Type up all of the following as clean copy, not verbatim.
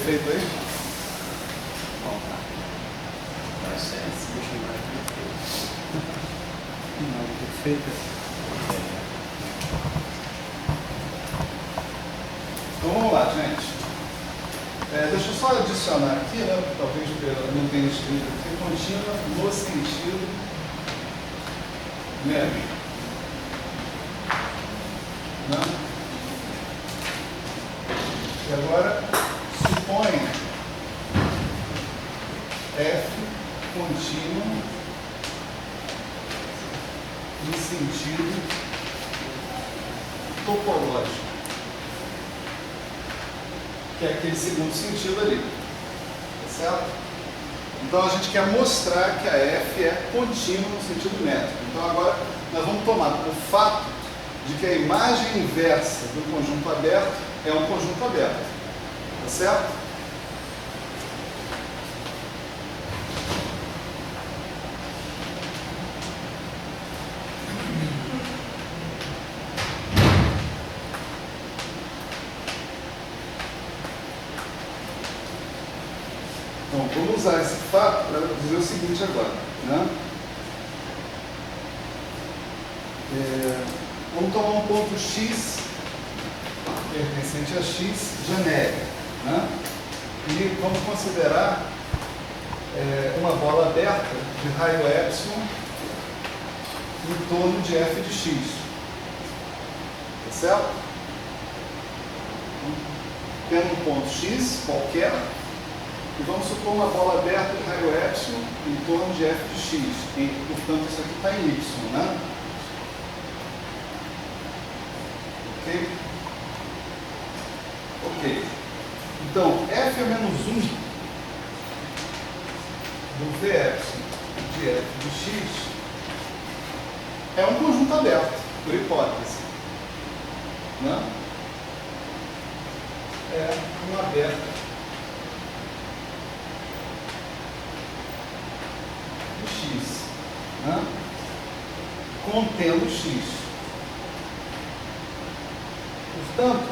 defeito aí? Bom, tá. Vai ser esse bicho mais perfeito. Não, defeito. Então vamos lá, gente. Deixa eu só adicionar aqui, né? Talvez eu não tenha escrito aqui, contínua no sentido médio. Né? E agora, suponha F contínuo no sentido topológico, que é aquele segundo sentido ali, tá certo? Então a gente quer mostrar que a F é contínua no sentido métrico. Então agora nós vamos tomar o fato de que a imagem inversa do conjunto aberto é um conjunto aberto, tá certo? Então, vamos usar esse fato para dizer o seguinte agora, né? Vamos tomar um ponto X pertencente a X genérico, né? E vamos considerar uma bola aberta de raio epsilon em torno de f de x, tá certo? Tendo um ponto X qualquer, e vamos supor uma bola aberta de raio epsilon em torno de f de x. E, portanto, isso aqui está em y, né? Ok? Ok. Então, f é menos 1 do v epsilon de f de x é um conjunto aberto, por hipótese. Né? É um aberto X, né? Contendo X. Portanto,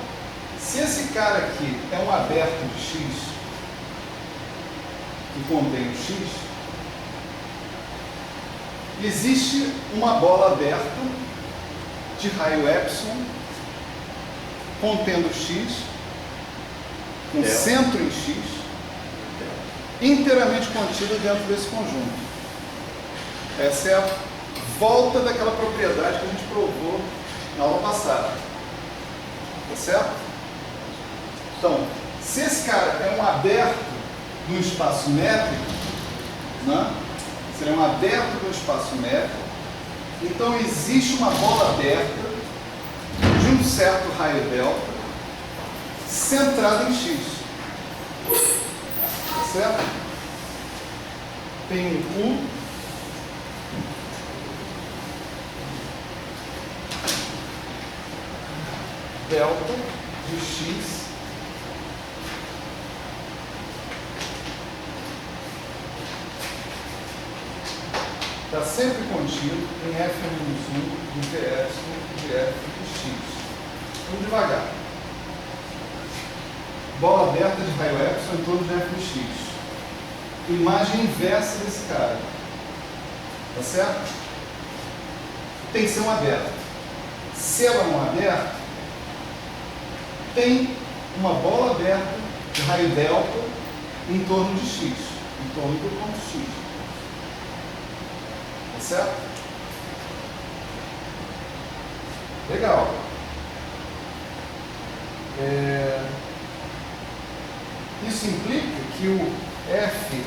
se esse cara aqui é um aberto de X que contém o X, existe uma bola aberta de raio epsilon contendo X, com centro em X, inteiramente contida dentro desse conjunto. Essa é a volta daquela propriedade que a gente provou na aula passada. Tá certo? Então, se esse cara é um aberto no espaço métrico, né? Se ele é um aberto no espaço métrico, então existe uma bola aberta de um certo raio delta centrada em X. Tá certo? Tem um delta de X está sempre contido em f-1 do v epsilon de f de x. Vamos devagar. Bola aberta de raio epsilon em torno de f de x. Imagem inversa desse cara. Tá certo? Tem que ser um aberto. Se ela é um aberto, tem uma bola aberta de raio delta em torno de x, em torno do ponto x. Tá certo? Legal. Isso implica que o f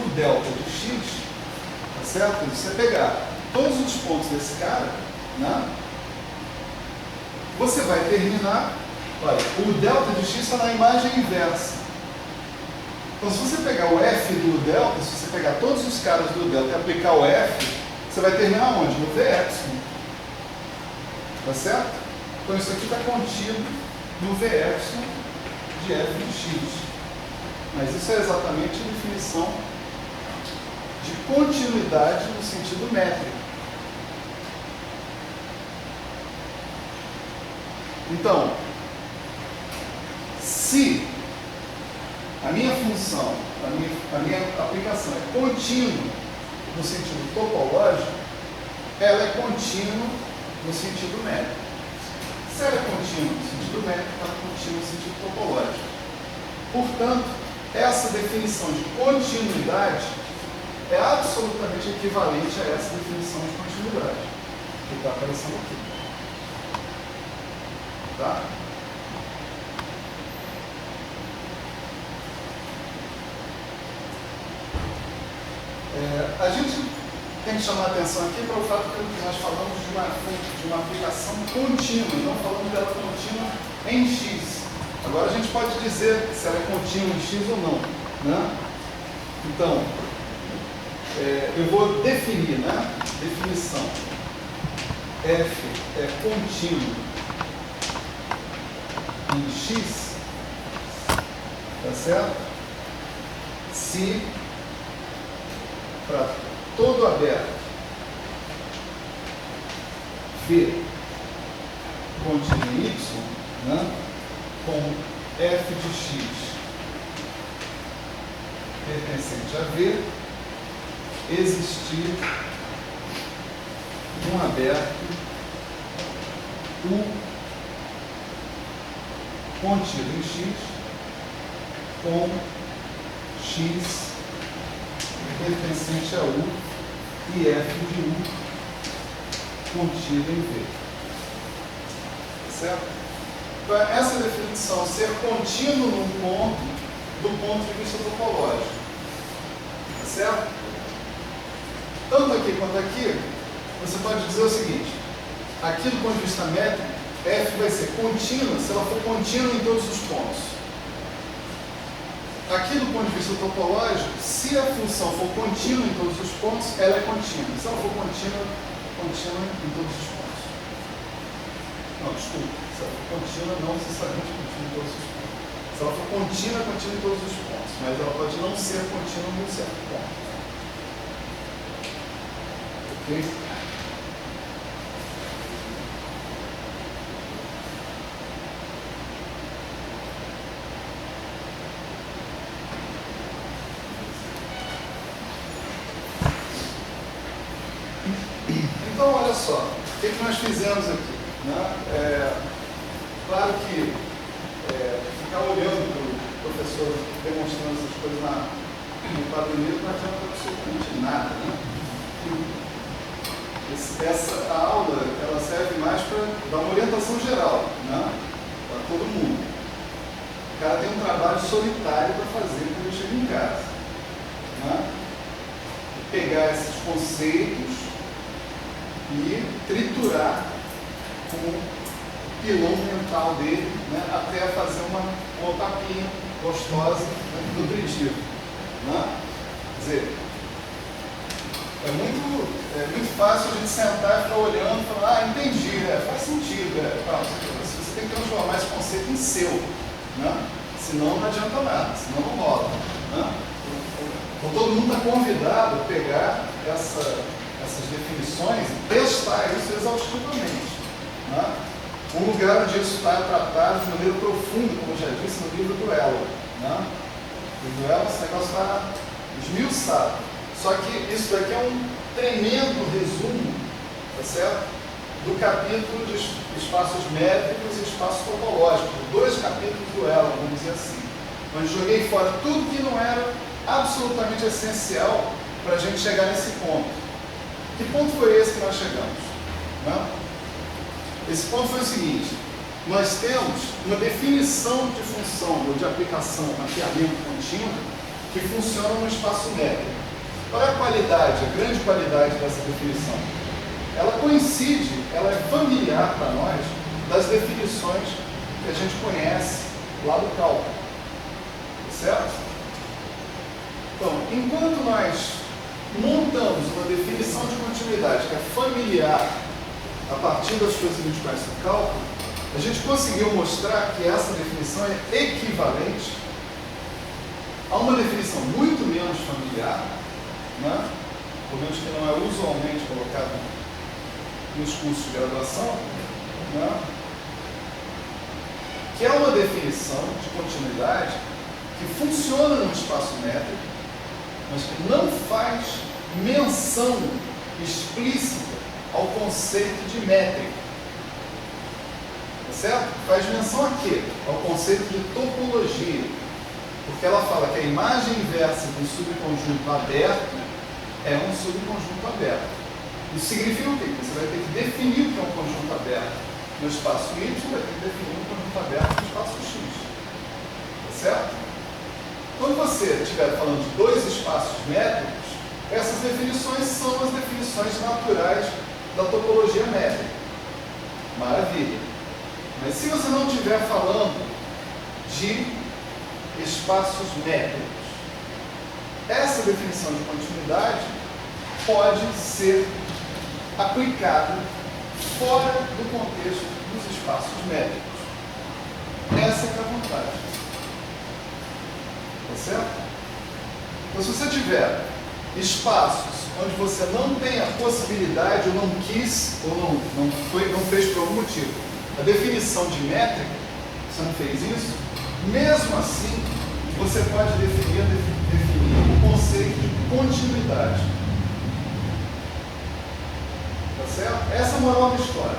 o delta de x, tá certo? Se você pegar todos os pontos desse cara, né? Você vai terminar, olha, o delta de x está na imagem inversa. Então, se você pegar o f do delta, se você pegar todos os caras do delta e aplicar o f, você vai terminar onde? No v epsilon. Tá certo? Então, isso aqui está contido no v epsilon de f de x. Mas isso é exatamente a definição de continuidade no sentido métrico. Então, se a minha função, a minha aplicação é contínua no sentido topológico, ela é contínua no sentido métrico. Se ela é contínua no sentido métrico, ela é contínua no sentido topológico. Portanto, essa definição de continuidade é absolutamente equivalente a essa definição de continuidade que está aparecendo aqui. Tá? A gente tem que chamar a atenção aqui para o fato que nós falamos de uma aplicação contínua, e não falamos dela contínua em X. Agora a gente pode dizer se ela é contínua em X ou não, né? Então, eu vou definir, né? Definição. F é contínuo em X, tá certo? Se para todo aberto V contínuo em Y, né? Com f de x pertencente a V, existir um aberto U contido em x com x pertencente a U e f de U contido em V. Certo? Então, essa definição, ser contínuo num ponto, do ponto de vista topológico. Certo? Tanto aqui quanto aqui, você pode dizer o seguinte: aqui do ponto de vista métrico, f vai ser contínua se ela for contínua em todos os pontos. Aqui do ponto de vista topológico, se a função for contínua em todos os pontos, ela é contínua. Se ela for contínua em todos os pontos. Não, desculpa. Se ela for contínua, não necessariamente contínua em todos os pontos. Se ela for contínua em todos os pontos. Mas ela pode não ser contínua em um certo ponto. Ok? Então, olha só, o que nós fizemos aqui? Né? Claro que ficar olhando para o professor demonstrando essas coisas no quadrinho não adianta absolutamente nada. Né? Essa aula ela serve mais para dar uma orientação geral, né? Para todo mundo. O cara tem um trabalho solitário para fazer quando ele chega em casa. Né? Pegar esses conceitos e triturar com o pilão mental dele, né, até fazer uma tapinha gostosa, né, nutritiva. Né? Quer dizer, é muito fácil a gente sentar e ficar olhando e falar, entendi, faz sentido. Você tem que transformar esse conceito em seu. Né? Senão não adianta nada, senão não rola. Né? Então todo mundo está convidado a pegar essas definições e testar isso exaustivamente. Né? Um lugar onde isso está tratado de maneira profunda, como eu já disse, no livro do Elo. Né? No Elo, esse negócio está esmiuçado. Só que isso daqui é um tremendo resumo, tá certo? Do capítulo de espaços métricos e espaços topológicos. 2 capítulos do Elo, vamos dizer assim. Onde joguei fora tudo que não era absolutamente essencial para a gente chegar nesse ponto. Que ponto foi esse que nós chegamos? Né? Esse ponto foi o seguinte: nós temos uma definição de função ou de aplicação, mapeamento contínuo, que funciona no espaço métrico. Qual é a qualidade, a grande qualidade dessa definição? Ela coincide, ela é familiar para nós das definições que a gente conhece lá do cálculo. Certo? Então, enquanto nós montamos uma definição de continuidade que é familiar a partir das coisas que a gente conhece no cálculo, a gente conseguiu mostrar que essa definição é equivalente a uma definição muito menos familiar, né? Pelo menos que não é usualmente colocada nos cursos de graduação, né? Que é uma definição de continuidade que funciona no espaço métrico, mas que não faz menção explícita ao conceito de métrica. Tá certo? Faz menção a quê? Ao conceito de topologia. Porque ela fala que a imagem inversa de um subconjunto aberto é um subconjunto aberto. Isso significa o quê? Você vai ter que definir o que é um conjunto aberto no espaço Y, vai ter que definir um conjunto aberto no espaço X. Tá certo? Quando você estiver falando de dois espaços métricos, essas definições são as definições naturais da topologia métrica. Maravilha. Mas se você não estiver falando de espaços métricos, essa definição de continuidade pode ser aplicada fora do contexto dos espaços métricos. Essa é a vantagem. Tá certo? Então, se você tiver espaços onde você não tem a possibilidade, ou não quis, ou não fez por algum motivo, a definição de métrica, você não fez isso, mesmo assim, você pode definir o conceito de continuidade. Tá certo? Essa é a moral da história,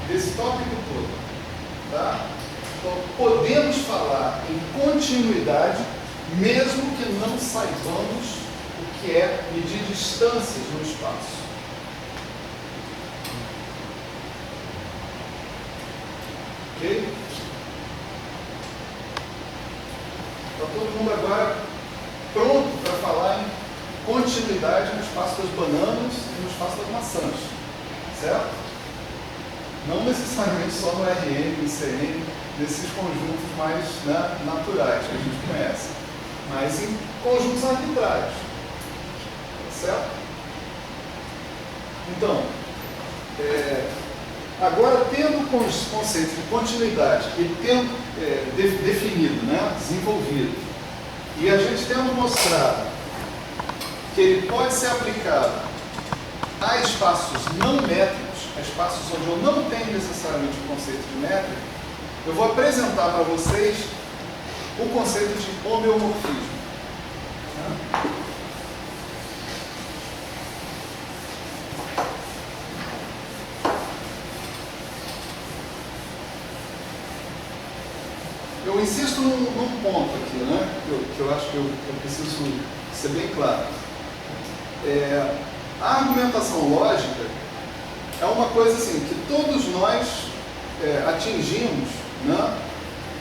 desse tópico todo. Tá? Então, podemos falar em continuidade, mesmo que não saibamos o que é medir distâncias no espaço. Ok? Está todo mundo agora pronto para falar em continuidade no espaço das bananas e no espaço das maçãs. Certo? Não necessariamente só no RN, no CN, nesses conjuntos mais, né, naturais que a gente conhece, mas em conjuntos arbitrários. Certo? Então, agora tendo o conceito de continuidade e tendo definido, né, desenvolvido, e a gente tendo mostrado que ele pode ser aplicado a espaços não métricos, a espaços onde eu não tenho necessariamente o conceito de métrica, eu vou apresentar para vocês o conceito de homeomorfismo. Eu insisto num ponto aqui, né, que eu acho que eu preciso ser bem claro. A argumentação lógica é uma coisa assim, que todos nós atingimos, né,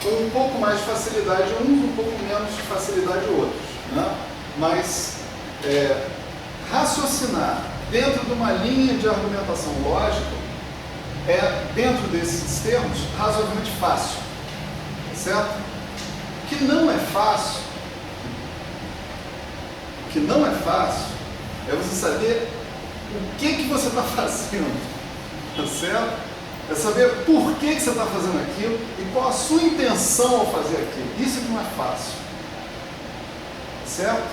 com um pouco mais de facilidade uns, um pouco menos de facilidade outros. Né? Mas raciocinar dentro de uma linha de argumentação lógica é, dentro desses termos, razoavelmente fácil. Certo? O que não é fácil, é você saber o que você está fazendo, tá certo? É saber por que você está fazendo aquilo e qual a sua intenção ao fazer aquilo. Isso que não é fácil, certo?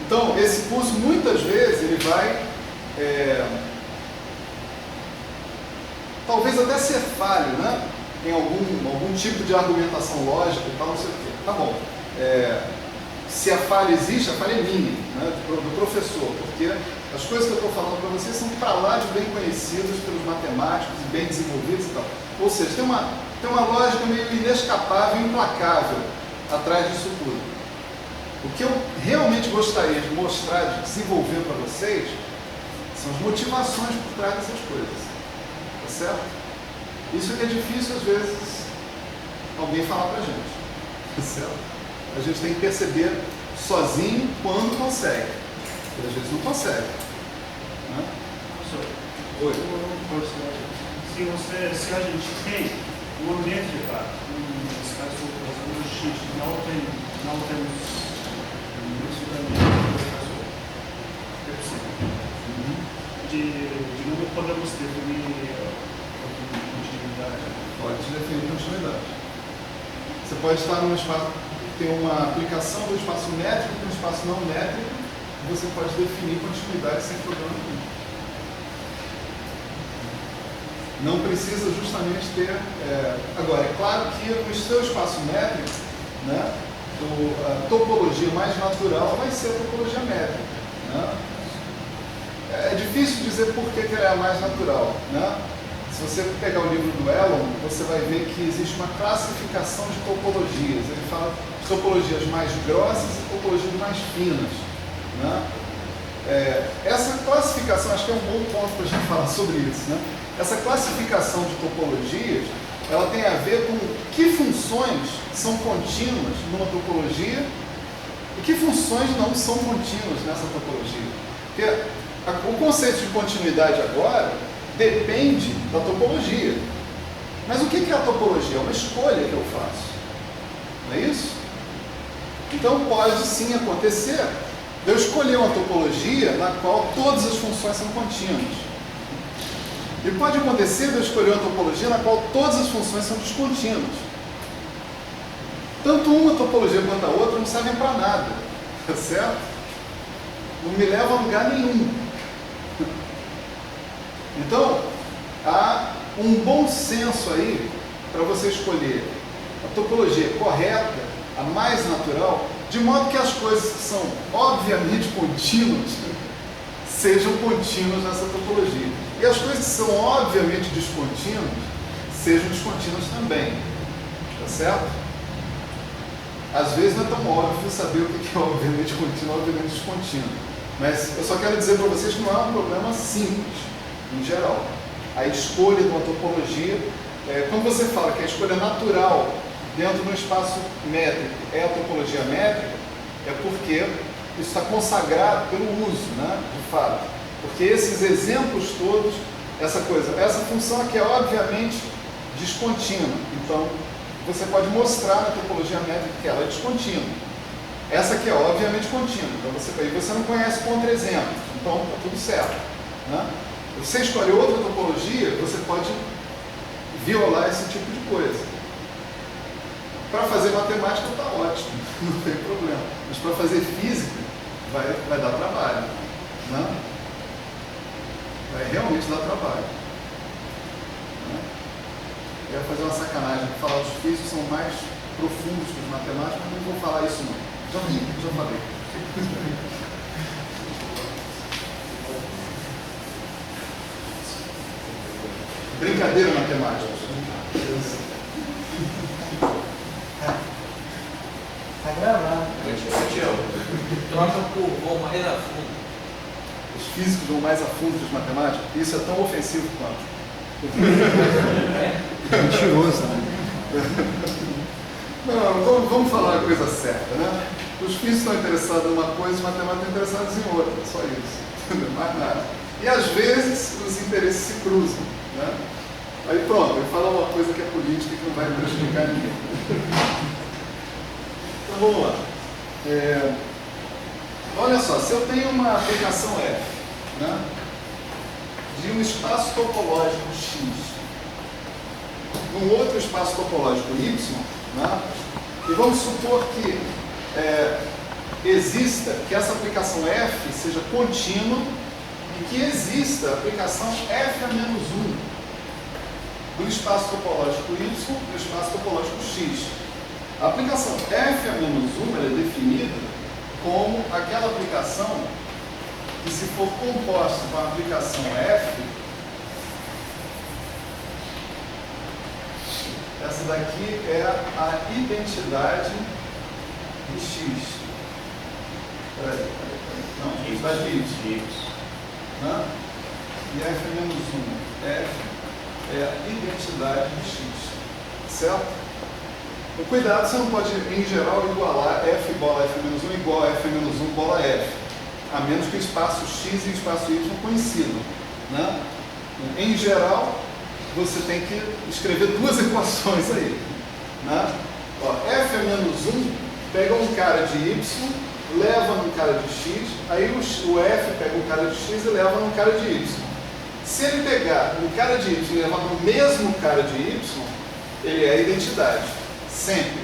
Então, esse curso, muitas vezes, ele vai talvez até ser falho, né? Em algum tipo de argumentação lógica e tal, não sei o quê. Tá bom. Se a falha existe, a falha é minha, né, do professor, porque as coisas que eu estou falando para vocês são para lá de bem conhecidas pelos matemáticos e bem desenvolvidas e tal. Ou seja, tem uma lógica meio inescapável e implacável atrás disso tudo. O que eu realmente gostaria de mostrar, de desenvolver para vocês, são as motivações por trás dessas coisas. Tá certo? Isso é que é difícil, às vezes, alguém falar para a gente. Tá certo? A gente tem que perceber sozinho quando consegue. E às vezes não consegue. Né? Professor, Oi. se a gente tem uma métrica, nesse caso, o X, não temos isso também, nesse caso, é possível. De novo, podemos definir continuidade. Pode definir continuidade. Você pode estar num espaço, ter uma aplicação do espaço métrico e do espaço não métrico, e você pode definir continuidade sem problema nenhum. não precisa justamente ter... Agora, é claro que no seu espaço métrico, né, a topologia mais natural vai ser a topologia métrica. Né? É difícil dizer por que ela é a mais natural. Né? Se você pegar o livro do Elon, você vai ver que existe uma classificação de topologias. Ele fala de topologias mais grossas e topologias mais finas. Né? Essa classificação, acho que é um bom ponto para a gente falar sobre isso. Né? Essa classificação de topologias, ela tem a ver com que funções são contínuas numa topologia e que funções não são contínuas nessa topologia. Porque o conceito de continuidade agora depende da topologia. Mas o que é a topologia? É uma escolha que eu faço. Não é isso? Então pode sim acontecer de eu escolher uma topologia na qual todas as funções são contínuas. E pode acontecer de eu escolher uma topologia na qual todas as funções são descontínuas. Tanto uma topologia quanto a outra não servem para nada. Tá certo? Não me leva a lugar nenhum. Então, há um bom senso aí para você escolher a topologia correta, a mais natural, de modo que as coisas que são obviamente contínuas sejam contínuas nessa topologia. E as coisas que são obviamente descontínuas sejam descontínuas também. Tá certo? Às vezes não é tão óbvio saber o que é obviamente contínuo e obviamente descontínuo. Mas eu só quero dizer para vocês que não é um problema simples, em geral. A escolha de uma topologia, quando você fala que a escolha natural dentro do espaço métrico é a topologia métrica, é porque isso está consagrado pelo uso, né, de fato. Porque esses exemplos todos, essa função aqui é obviamente descontínua. Então, você pode mostrar na topologia métrica que ela é descontínua. Essa aqui é obviamente contínua. Então, você não conhece contra-exemplos. Então, está tudo certo. Né? Você escolhe outra topologia, você pode violar esse tipo de coisa. Para fazer matemática está ótimo, não tem problema. Mas para fazer física, vai dar trabalho. Né? Vai realmente dar trabalho. Né? Eu ia fazer uma sacanagem, falar que os físicos são mais profundos que os matemáticos, mas não vou falar isso não. Já falei. Brincadeira matemática. Tá gravado. Troca por voo mais a fundo. Os físicos vão mais a fundo que os matemáticos. Isso é tão ofensivo quanto. Mentiroso, né? Não, vamos falar a coisa certa, né? Os físicos estão interessados em uma coisa, os matemáticos estão interessados em outra, só isso. Mais nada. E às vezes os interesses se cruzam, né? Aí pronto, eu falo uma coisa que é política que não vai prejudicar ninguém. Então vamos lá. Olha só, se eu tenho uma aplicação F, né, de um espaço topológico X, num outro espaço topológico Y, né, e vamos supor que que essa aplicação F seja contínua e que exista a aplicação F a menos 1 do espaço topológico Y do espaço topológico X. A aplicação F a menos 1 ela é definida como aquela aplicação que, se for composta com a aplicação F, essa daqui é a identidade de X. Peraí. Não, identidade de X. Né? E F é menos 1. F é a identidade de X. Certo? O cuidado, você não pode, em geral, igualar F igual a F menos 1 igual a F menos 1 igual a F. A menos que o espaço X e o espaço Y coincidam. Né? Em geral, você tem que escrever duas equações aí. Né? Ó, F é menos 1 pega um cara de Y, leva num cara de X, aí o F pega um cara de X e leva num cara de Y. Se ele pegar um cara de Y e levar no mesmo cara de Y, ele é a identidade. Sempre.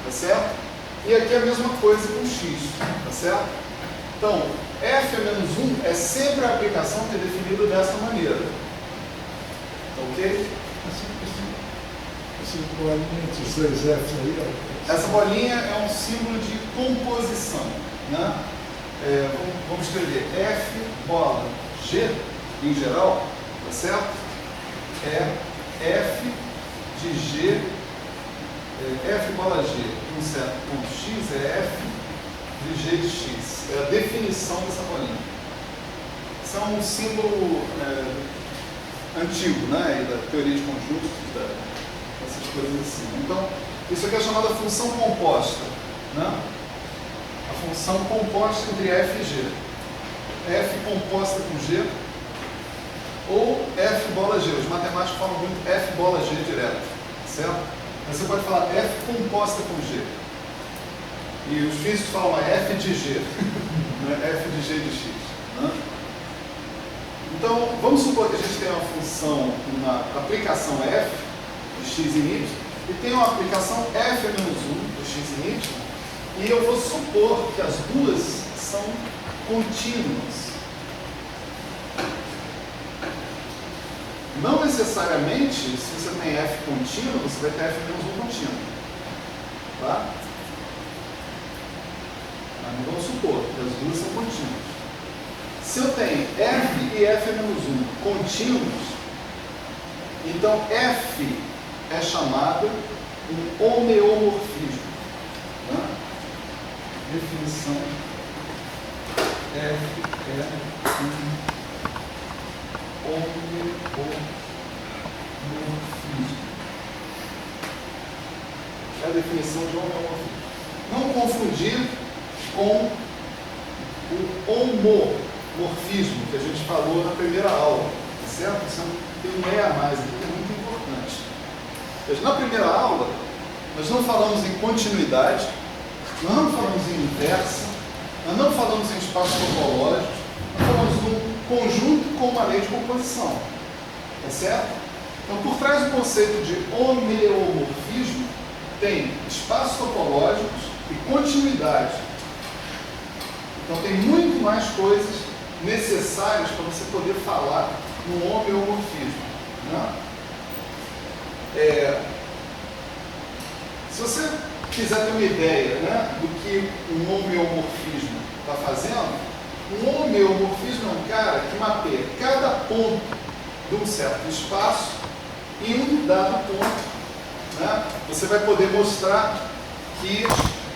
Tá certo? E aqui é a mesma coisa com X. Tá certo? Então, F a menos 1 é sempre a aplicação que é definida dessa maneira. Ok? Esse bolinha, esses dois Fs aí, ó. Essa bolinha é um símbolo de composição, né? Vamos escrever F bola G, em geral, tá certo? É F de G, F bola G, um certo ponto X é F de G de X. É a definição dessa bolinha. Isso é um símbolo antigo, né? Da teoria de conjuntos, essas coisas assim. Então, isso aqui é chamada função composta, né? A função composta entre F e G. F composta com G ou F bola G. Os matemáticos falam muito F bola G direto, certo? Mas você pode falar F composta com G. E os físicos falam F de G, F de G de X. Né? Então, vamos supor que a gente tem uma função, uma aplicação F de X em Y, e tem uma aplicação F menos 1 de X em Y, e eu vou supor que as duas são contínuas. Não necessariamente, se você tem F contínuo, você vai ter F menos 1 contínuo. Tá? Mas vamos supor que as duas são contínuas. Se eu tenho F e F menos 1 contínuos, então F é chamado um homeomorfismo. Né? Definição: F é um homeomorfismo. É a definição de homeomorfismo. Não confundir com o homomorfismo que a gente falou na primeira aula, tá certo? Isso tem um meia a mais aqui, que é muito importante. Na primeira aula, nós não falamos em continuidade, nós não falamos em inversa, nós não falamos em espaços topológicos, nós falamos de um conjunto com uma lei de composição, tá certo? Então, por trás do conceito de homeomorfismo, tem espaços topológicos e continuidade. Então, tem muito mais coisas necessárias para você poder falar no homeomorfismo. Né? Se você quiser ter uma ideia, né, do que um homeomorfismo está fazendo, um homeomorfismo é um cara que mapeia cada ponto de um certo espaço em um dado ponto. Né? Você vai poder mostrar que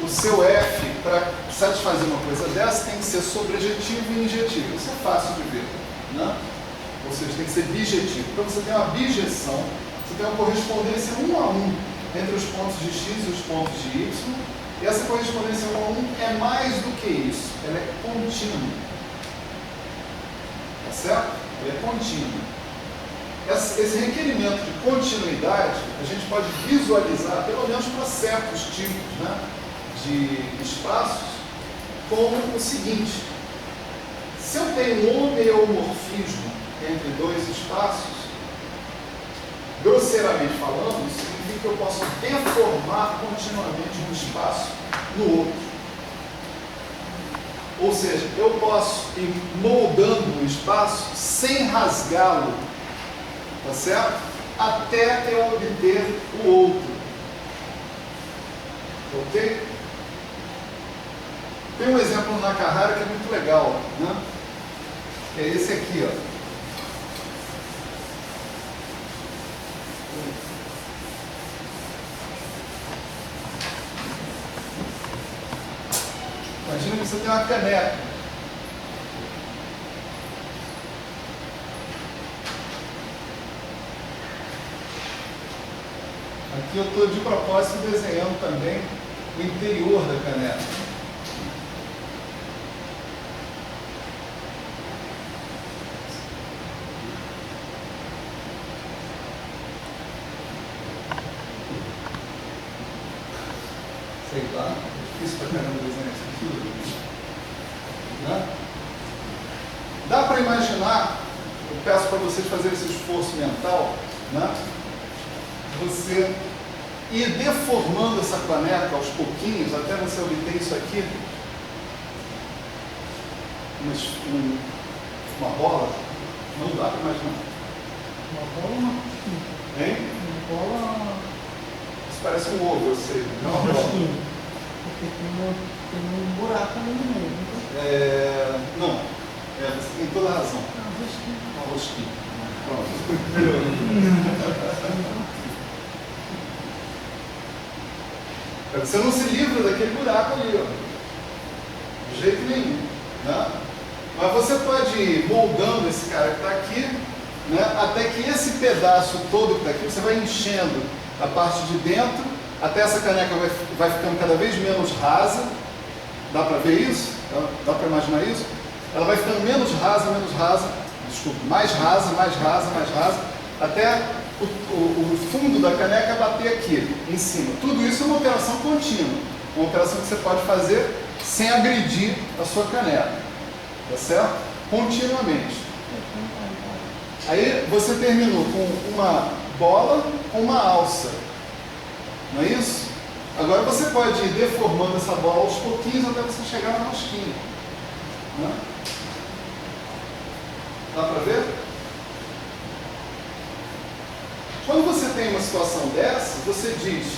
o seu F, para satisfazer uma coisa dessa, tem que ser sobrejetivo e injetivo. Isso é fácil de ver. Né? Ou seja, tem que ser bijetivo. Então você tem uma bijeção, você tem uma correspondência 1 a 1 entre os pontos de X e os pontos de Y. E essa correspondência 1 a 1 é mais do que isso. Ela é contínua. Tá certo? Ela é contínua. Esse requerimento de continuidade, a gente pode visualizar, pelo menos para certos tipos, né, de espaços, como o seguinte: se eu tenho um homeomorfismo entre dois espaços, grosseiramente falando, isso significa que eu posso deformar continuamente um espaço no outro. Ou seja, eu posso ir moldando um espaço sem rasgá-lo, tá certo? Até eu obter o outro. Ok? Tem um exemplo na Carrara que é muito legal, né? Que é esse aqui, ó. Imagina que você tem uma caneca. Aqui eu estou de propósito desenhando também o interior da caneca. Sei lá, é difícil pra caramba desenhar isso aqui. Né? Dá para imaginar, eu peço para vocês fazerem esse esforço mental, né? Você ir deformando essa caneca aos pouquinhos, até você obter isso aqui, uma bola, não dá para imaginar. Uma bola, Hein? uma bola, Isso parece um ovo, eu sei. não, Não, rosquinha. Porque tem um buraco ali no meio, não não. Você tem toda a razão. tem? Não, rosquinha. Uma rosquinha. Pronto. Melhorou. Você não se livra daquele buraco ali, ó. De jeito nenhum. Né? Mas você pode ir moldando esse cara que está aqui, né? Até que esse pedaço todo que está aqui, você vai enchendo a parte de dentro, até essa caneca vai ficando cada vez menos rasa. Dá para ver isso? Dá para imaginar isso? Ela vai ficando menos rasa, desculpa, mais rasa, até o fundo da caneca bater aqui, em cima. Tudo isso é uma operação contínua, uma operação que você pode fazer sem agredir a sua caneca, tá certo? Continuamente. Aí você terminou com uma bola com uma alça, não é isso? Agora você pode ir deformando essa bola aos pouquinhos até você chegar na rosquinha. Né? Dá para ver? Quando você tem uma situação dessa, você diz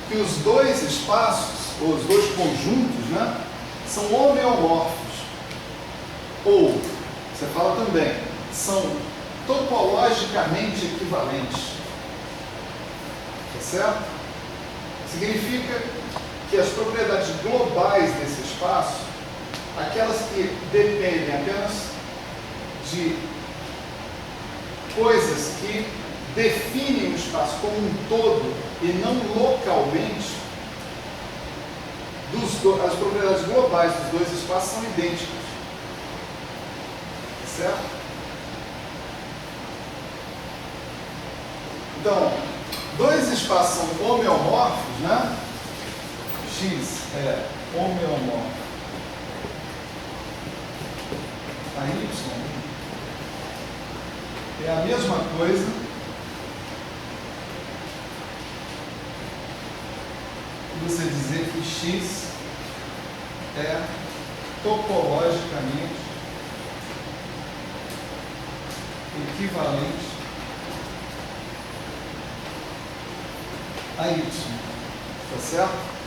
que os dois espaços, ou os dois conjuntos, né, são homeomorfos. Ou, você fala também, são topologicamente equivalentes. Tá certo? Significa que as propriedades globais desse espaço, aquelas que dependem apenas de coisas que definem o espaço como um todo e não localmente, as propriedades globais dos dois espaços são idênticas. Certo? Então, dois espaços são homeomorfos, né? X é homeomorfo a Y é a mesma coisa que você dizer que X é topologicamente equivalente a Y. Tá certo?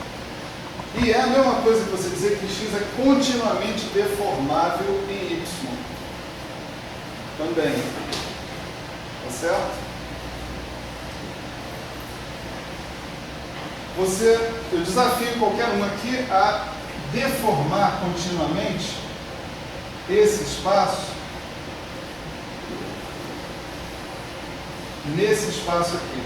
E é a mesma coisa que você dizer que X é continuamente deformável em Y. Também. Tá certo? Eu desafio qualquer um aqui a deformar continuamente esse espaço nesse espaço aqui.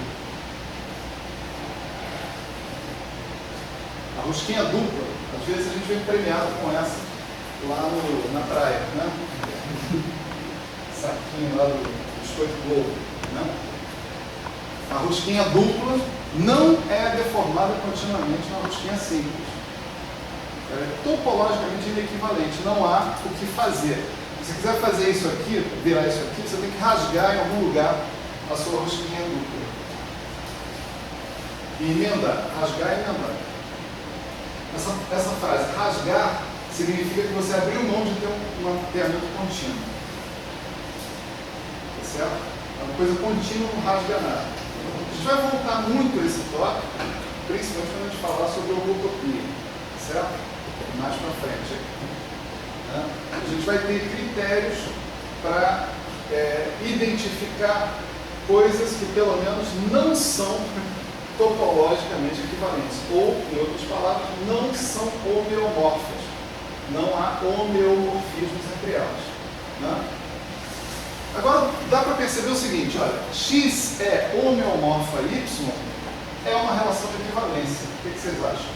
A rosquinha dupla, às vezes a gente vem premiado com essa lá na praia, né? Saquinho lá do biscoito Globo, né? A rosquinha dupla não é deformada continuamente na rosquinha simples. Ela é topologicamente inequivalente, não há o que fazer. Se você quiser fazer isso aqui, virar isso aqui, você tem que rasgar em algum lugar a sua rosquinha dupla. E emendar, rasgar e emendar. Essa frase, rasgar, significa que você abriu mão de ter um mapeamento contínuo. Tá certo? É uma coisa contínua, não rasga nada. A gente vai voltar muito a esse tópico, principalmente quando a gente falar sobre homotopia. Tá certo? Mais para frente. Né? A gente vai ter critérios para identificar coisas que pelo menos não são topologicamente equivalentes, ou, em outras palavras, não são homeomorfas. Não há homeomorfismos entre elas. Né? Agora, dá para perceber o seguinte, olha, X é homeomorfo a Y, é uma relação de equivalência. O que vocês acham?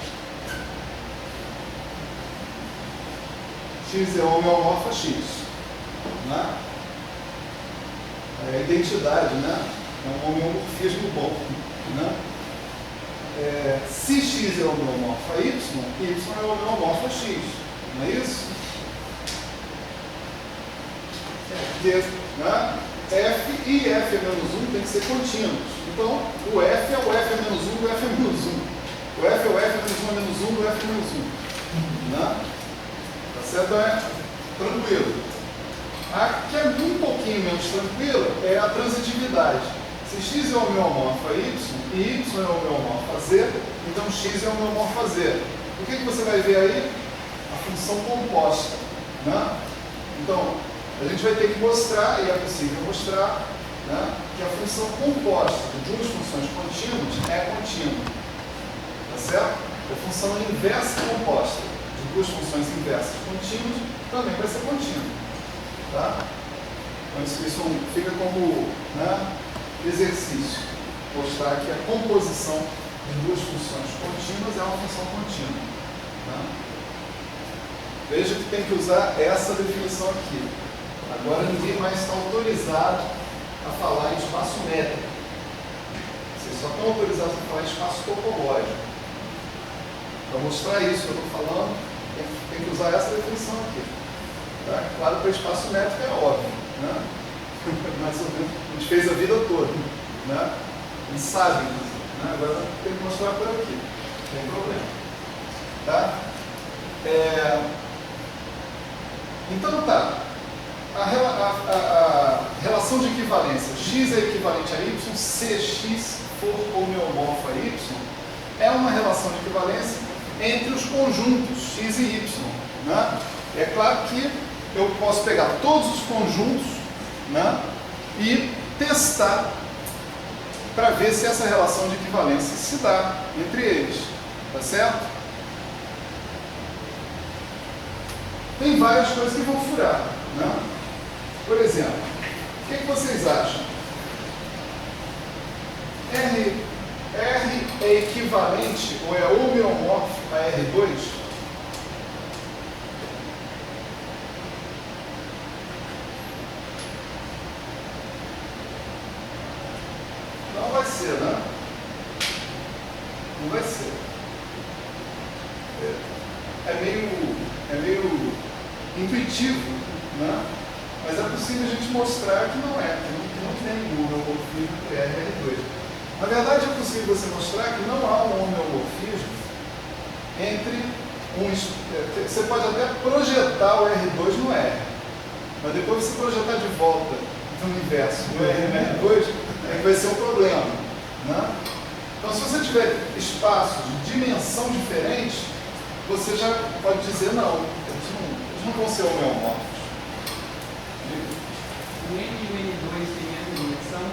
X é homeomorfo a X. Né? É a identidade, né? É um homeomorfismo bom. Né? Se X é homeomorfo a Y, Y é homeomorfo a X. Não é isso? Porque, né, F e F é menos 1 tem que ser contínuos. Então, o F é o F é menos 1 do F é menos 1. O F é o F é menos 1 é menos 1 do F é menos 1. Né? Tá certo? Então é tranquilo. A que é um pouquinho menos tranquila é a transitividade. Se x é homeomorfo a y e y é homeomorfo a z, então x é homeomorfo a z. O que você vai ver aí? A função composta. Né? Então, a gente vai ter que mostrar, e é possível mostrar, né, que a função composta de duas funções contínuas é contínua. Tá certo? A função inversa composta de duas funções inversas contínuas também vai ser contínua. Tá? Então, isso fica como, né, exercício. Mostrar que a composição de duas funções contínuas é uma função contínua. Tá? Veja que tem que usar essa definição aqui. Agora ninguém mais está autorizado a falar em espaço métrico. Vocês só estão autorizados a falar em espaço topológico. Para mostrar isso que eu estou falando, tem que usar essa definição aqui. Tá? Claro, para espaço métrico é óbvio. Né? Mais ou menos, a gente fez a vida toda. Né? Eles sabem, né? Agora tem que mostrar por aqui. Não tem problema. Tá? Então tá. A relação de equivalência x é equivalente a y se x for homeomorfo a y é uma relação de equivalência entre os conjuntos x e y. Né? É claro que eu posso pegar todos os conjuntos, né, e testar para ver se essa relação de equivalência se dá entre eles. Tá certo? Tem várias coisas que vão furar. Né? Por exemplo, o que vocês acham? R é equivalente ou é homeomorfo a R2? Não vai ser, né? Não vai ser. É meio intuitivo, né? Mas é possível a gente mostrar que não é, que não tem um homeomorfismo entre R e R2. Na verdade, é possível você mostrar que não há um homeomorfismo entre você pode até projetar o R2 no R, mas depois você projetar de volta no universo no R e no R2, aí vai ser um problema. Né? Então, se você tiver espaços de dimensão diferente, você já pode dizer, não, eles não vão ser homeomorfos. O N e o N2 têm a mesma dimensão?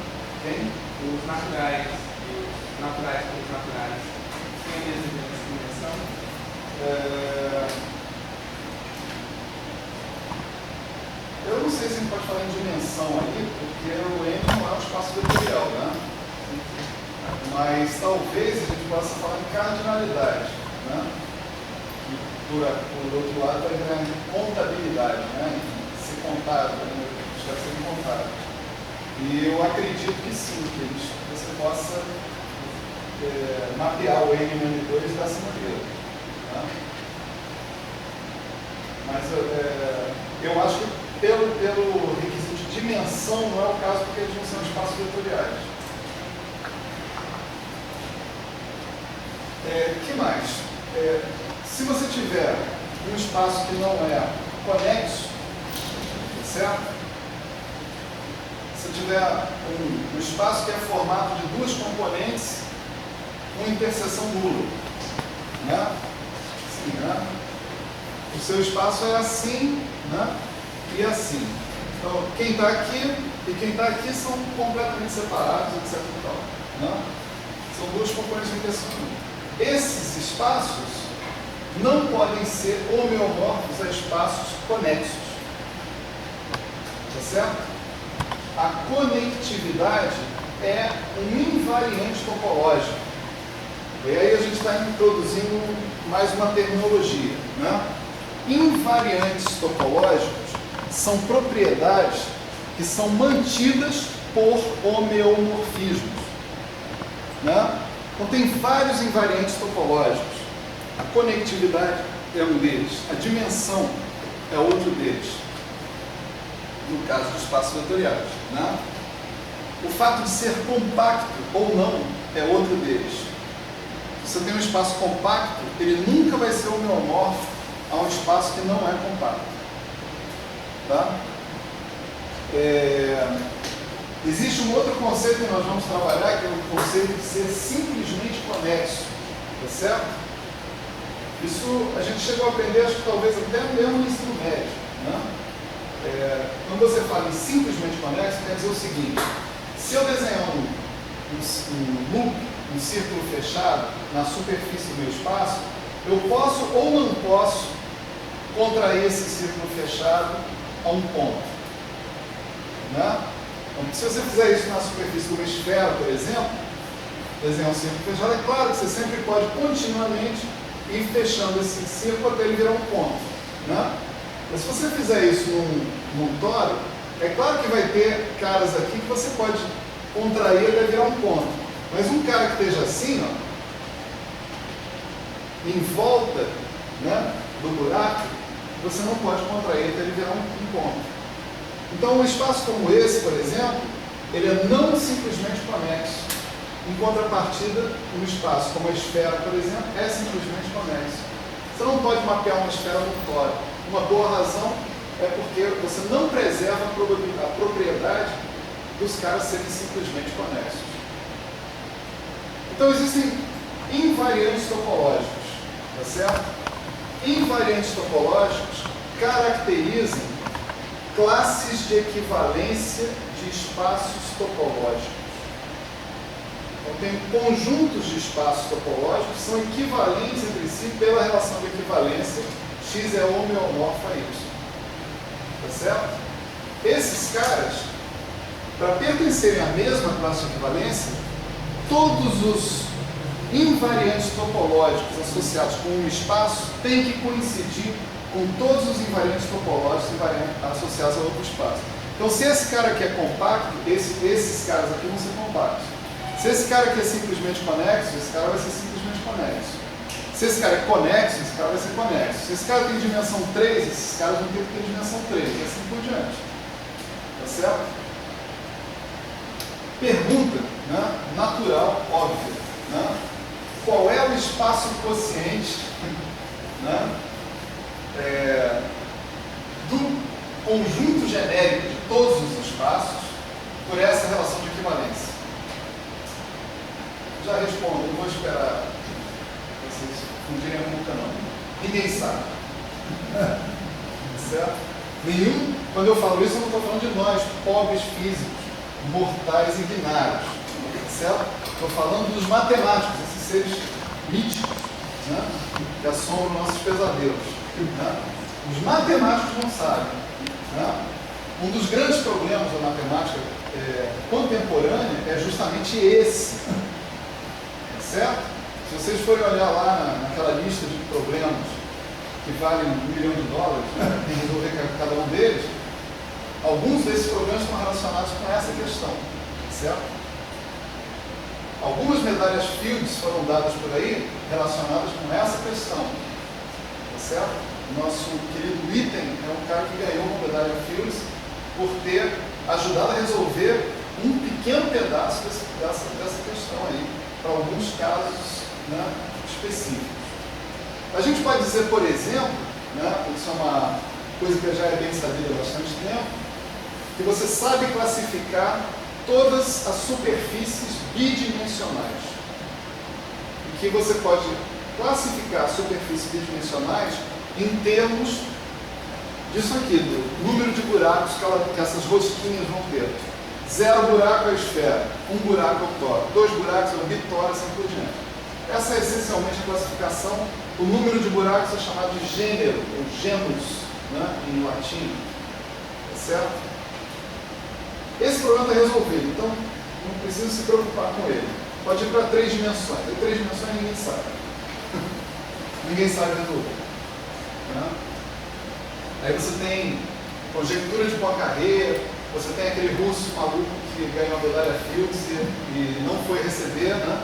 Tem? Os naturais, os naturais com os naturais, têm a mesma dimensão? Eu não sei se a gente pode falar em dimensão aí, porque o N não é um espaço vetorial, né? Mas talvez a gente possa falar em cardinalidade, né? Por outro lado, vai virar em contabilidade, né? Ser contável, deve ser contável. E eu acredito que sim, que você possa mapear o N e o N2 dessa maneira. Tá? Mas eu acho que pelo requisito de dimensão não é o caso, porque eles não são espaços vetoriais. Que mais? Se você tiver um espaço que não é conexo, certo? Se tiver um espaço que é formado de duas componentes com interseção nula, né? Assim, né? O seu espaço é assim, né? E assim. Então, quem está aqui e quem está aqui são completamente separados, etc. Né? São duas componentes de interseção nula. Esses espaços não podem ser homeomorfos a espaços conexos. Tá certo? A conectividade é um invariante topológico. E aí a gente está introduzindo mais uma terminologia. Né? Invariantes topológicos são propriedades que são mantidas por homeomorfismos. Né? Então tem vários invariantes topológicos. A conectividade é um deles. A dimensão é outro deles. No caso dos espaços vetoriais. Né? O fato de ser compacto ou não é outro deles. Se você tem um espaço compacto, ele nunca vai ser homeomorfo a um espaço que não é compacto. Tá? Existe um outro conceito que nós vamos trabalhar, que é o conceito de ser simplesmente conexo, tá certo? Isso a gente chegou a aprender, acho que talvez até mesmo no ensino médio, né? Quando você fala em simplesmente conexo, quer dizer o seguinte: se eu desenhar um loop, um círculo fechado na superfície do meu espaço, eu posso ou não posso contrair esse círculo fechado a um ponto, né? Então, se você fizer isso na superfície de uma esfera, por exemplo, desenhar um círculo fechado, é claro que você sempre pode continuamente ir fechando esse círculo até ele virar um ponto, né? Mas se você fizer isso num tório, é claro que vai ter caras aqui que você pode contrair até virar um ponto. Mas um cara que esteja assim, ó, em volta, né, do buraco, você não pode contrair até ele virar um ponto. Então, um espaço como esse, por exemplo, ele é não simplesmente conexo. Em contrapartida, um espaço como a esfera, por exemplo, é simplesmente conexo. Você não pode mapear uma esfera no tório. Uma boa razão é porque você não preserva a propriedade dos caras serem simplesmente conexos. Então, existem invariantes topológicos, tá certo? Invariantes topológicos caracterizam classes de equivalência de espaços topológicos. Então, tem conjuntos de espaços topológicos que são equivalentes entre si pela relação de equivalência x é homeomorfo a y. Tá certo? Esses caras, para pertencerem à mesma classe de equivalência, todos os invariantes topológicos associados com um espaço têm que coincidir com todos os invariantes topológicos associados a outro espaço. Então, se esse cara aqui é compacto, esses caras aqui vão ser compactos. Se esse cara aqui é simplesmente conexo, esse cara vai ser simplesmente conexo. Se esse cara é conexo, esse cara vai ser conexo. Se esse cara tem dimensão 3, esses caras vão ter que ter dimensão 3, e assim por diante. Tá certo? Pergunta, né, natural, óbvia, né? Qual é o espaço quociente, né, do conjunto genérico de todos os espaços por essa relação de equivalência? Já respondo, não vou esperar vocês fundirem a boca não. Ninguém sabe. Certo? Nenhum, quando eu falo isso, eu não estou falando de nós, pobres físicos, mortais e binários. Certo? Estou falando dos matemáticos, esses seres míticos, né, que assombram nossos pesadelos. Né? Os matemáticos não sabem. Né? Um dos grandes problemas da matemática contemporânea é justamente esse. Certo? Se vocês forem olhar lá naquela lista de problemas que valem $1 milhão, né, tem que resolver cada um deles, alguns desses problemas estão relacionados com essa questão. Certo? Algumas medalhas Fields foram dadas por aí relacionadas com essa questão. Tá certo? O nosso querido Witten é um cara que ganhou uma medalha Fields por ter ajudado a resolver um pequeno pedaço dessa questão aí, para alguns casos, né, específicos. A gente pode dizer, por exemplo, né, isso é uma coisa que já é bem sabida há bastante tempo, que você sabe classificar todas as superfícies bidimensionais. E que você pode classificar superfícies bidimensionais em termos disso aqui, do número de buracos que essas rosquinhas vão ter. 0 buraco é a esfera, 1 buraco é o tório, 2 buracos é o bitório, assim por diante. Essa é essencialmente a classificação. O número de buracos é chamado de gênero, ou genus, né, em latim. Tá certo? Esse problema está resolvido, então não precisa se preocupar com ele. Pode ir para 3 dimensões. E 3 dimensões ninguém sabe. Ninguém sabe resolver. Né? Aí você tem conjectura de Poincaré, você tem aquele russo maluco que ganhou a medalha Fields e não foi receber, né?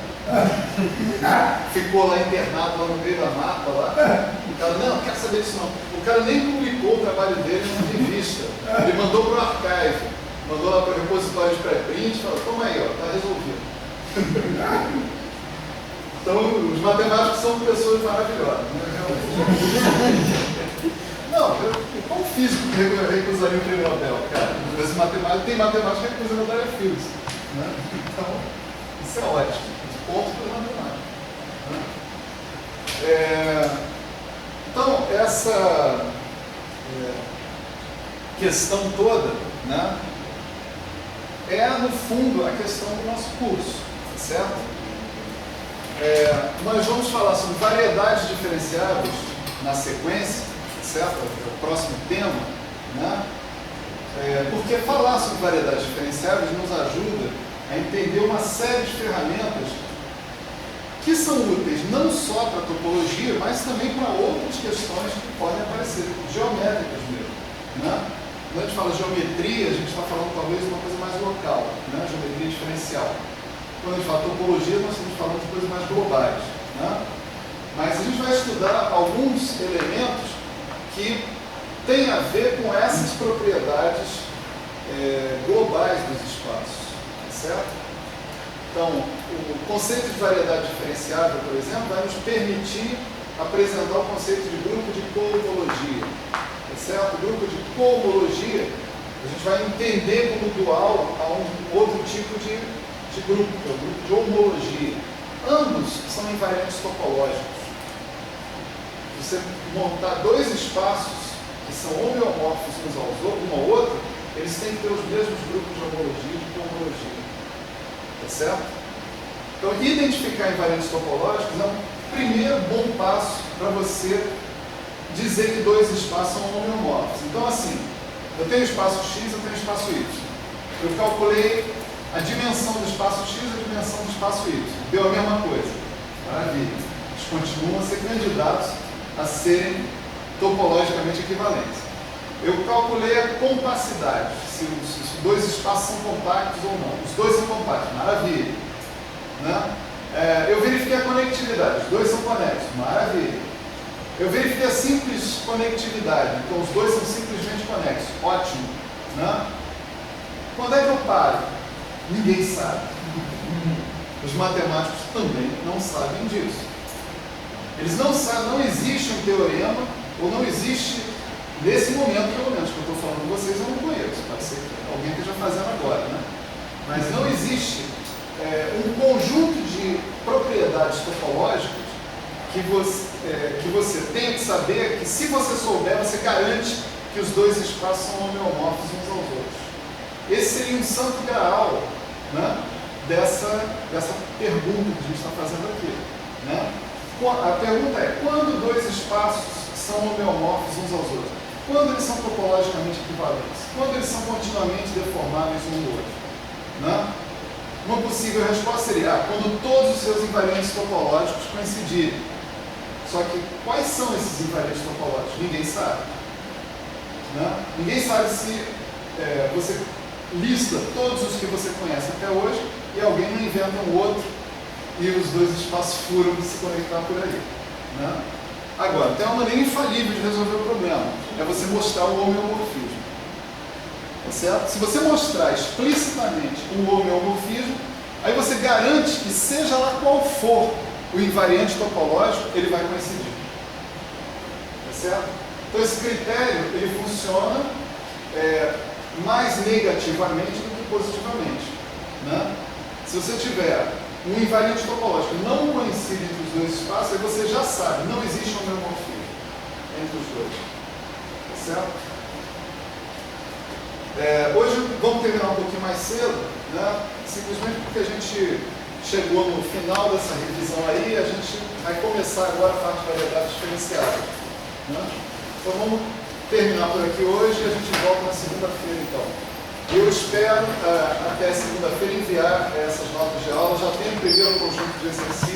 Ficou lá internado lá no meio da mata lá. O cara, não quero saber disso não. O cara nem publicou o trabalho dele numa revista. Ele mandou para o archive, mandou lá para o repositório de pré-print e falou, toma aí, ó, tá resolvido. Então, os matemáticos são pessoas maravilhosas. Né? Não, Qual físico que recusaria o prêmio Nobel, cara? Tem matemática que recusa o Nobel é físico. Né? Então, isso é ótimo. Ponto para matemática. Né? Então, essa questão toda, né, é, no fundo, a questão do nosso curso, certo? Nós vamos falar sobre variedades diferenciáveis na sequência, certo? É o próximo tema, né? Porque falar sobre variedades diferenciáveis nos ajuda a entender uma série de ferramentas que são úteis não só para a topologia, mas também para outras questões que podem aparecer, geométricas mesmo. Né? Quando a gente fala geometria, a gente está falando talvez de uma coisa mais local, né? Geometria diferencial. Quando a gente fala topologia, nós estamos falando de coisas mais globais. Né? Mas a gente vai estudar alguns elementos que têm a ver com essas propriedades globais dos espaços. Certo? Então, o conceito de variedade diferenciável, por exemplo, vai nos permitir apresentar o conceito de grupo de cohomologia. Certo? O grupo de cohomologia, a gente vai entender como dual a um outro tipo de grupo, que é o grupo de homologia. Ambos são invariantes topológicos. Você montar dois espaços que são homeomórficos uns um ao outro, eles têm que ter os mesmos grupos de homologia e de cohomologia. Tá certo? Então, identificar invariantes topológicos é um primeiro bom passo para você dizer que dois espaços são homeomórficos. Então, assim, eu tenho espaço X, eu tenho espaço Y. Eu calculei a dimensão do espaço X e a dimensão do espaço Y. Deu a mesma coisa. Maravilha. Eles continuam a ser candidatos a serem topologicamente equivalentes. Eu calculei a compacidade, se os dois espaços são compactos ou não. Os dois são compactos, maravilha. Né? Eu verifiquei a conectividade, os dois são conexos, maravilha. Eu verifiquei a simples conectividade, então os dois são simplesmente conexos, ótimo. Né? Quando é que eu paro? Ninguém sabe. Os matemáticos também não sabem disso. Eles não sabem, não existe um teorema, ou não existe, nesse momento pelo menos, que eu estou falando com vocês, eu não conheço, pode ser que alguém esteja fazendo agora, né? Mas não existe um conjunto de propriedades topológicas que você tem que saber que, se você souber, você garante que os dois espaços são homeomórficos uns aos outros. Esse seria um santo graal, né, dessa pergunta que a gente está fazendo aqui. Né? A pergunta é: quando dois espaços são homeomórficos uns aos outros? Quando eles são topologicamente equivalentes? Quando eles são continuamente deformáveis um do outro? Né? Uma possível resposta seria: quando todos os seus invariantes topológicos coincidirem. Só que quais são esses invariantes topológicos? Ninguém sabe. Né? Ninguém sabe se você lista todos os que você conhece até hoje e alguém não inventa um outro e os dois espaços furam de se conectar por aí. Né? Agora, tem uma maneira infalível de resolver o problema: é você mostrar o homeomorfismo. Tá certo? Se você mostrar explicitamente o homeomorfismo, aí você garante que, seja lá qual for o invariante topológico, ele vai coincidir. Tá certo? Então, esse critério ele funciona mais negativamente do que positivamente. Né? Se você tiver um invariante topológico que não coincide entre os dois espaços, aí você já sabe, não existe homeomorfismo entre os dois. Tá certo? Hoje vamos terminar um pouquinho mais cedo, né? Simplesmente porque a gente chegou no final dessa revisão aí, a gente vai começar agora a parte de variedades diferenciadas. Né? Então vamos terminar por aqui hoje e a gente volta na segunda-feira então. Eu espero até segunda-feira enviar essas notas de aula. Já tem o primeiro conjunto de exercícios